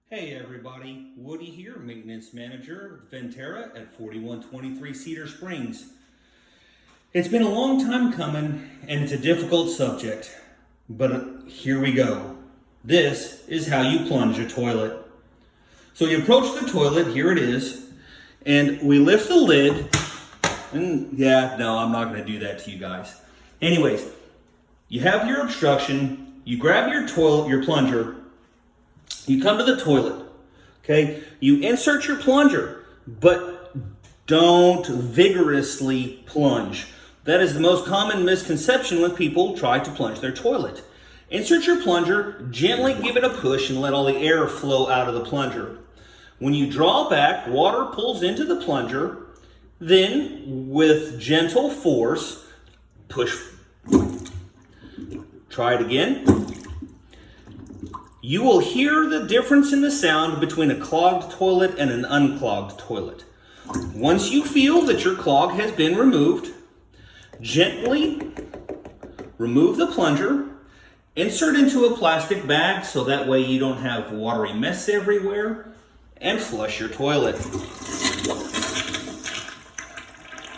Hey everybody, Woody here, Maintenance Manager at Venterra at 4123 Cedar Springs. It's been a long time coming and it's a difficult subject, but here we go. This is how you plunge a toilet. So you approach the toilet, here it is, and we lift the lid, and I'm not going to do that to you guys. Anyways, you have your obstruction, you grab your plunger, you come to the toilet, okay? You insert your plunger, but don't vigorously plunge. That is the most common misconception when people try to plunge their toilet. Insert your plunger, gently give it a push and let all the air flow out of the plunger. When you draw back, water pulls into the plunger, then with gentle force, push. Try it again. You will hear the difference in the sound between a clogged toilet and an unclogged toilet. Once you feel that your clog has been removed, gently remove the plunger, insert into a plastic bag so that way you don't have watery mess everywhere, and flush your toilet.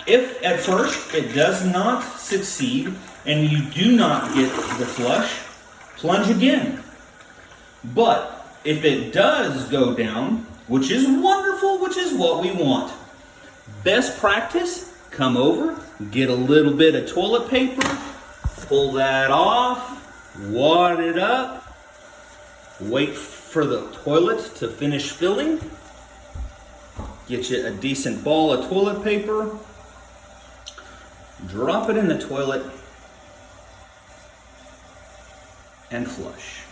If at first it does not succeed and you do not get the flush, plunge again. But if it does go down, which is wonderful, which is what we want, best practice, come over, get a little bit of toilet paper, pull that off, wad it up, wait for the toilet to finish filling, get you a decent ball of toilet paper, drop it in the toilet, and flush.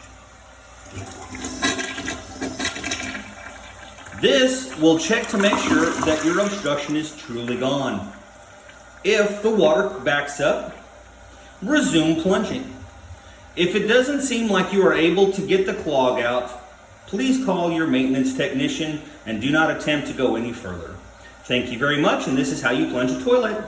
This will check to make sure that your obstruction is truly gone. If the water backs up, resume plunging. If it doesn't seem like you are able to get the clog out, please call your maintenance technician and do not attempt to go any further. Thank you very much, and this is how you plunge a toilet.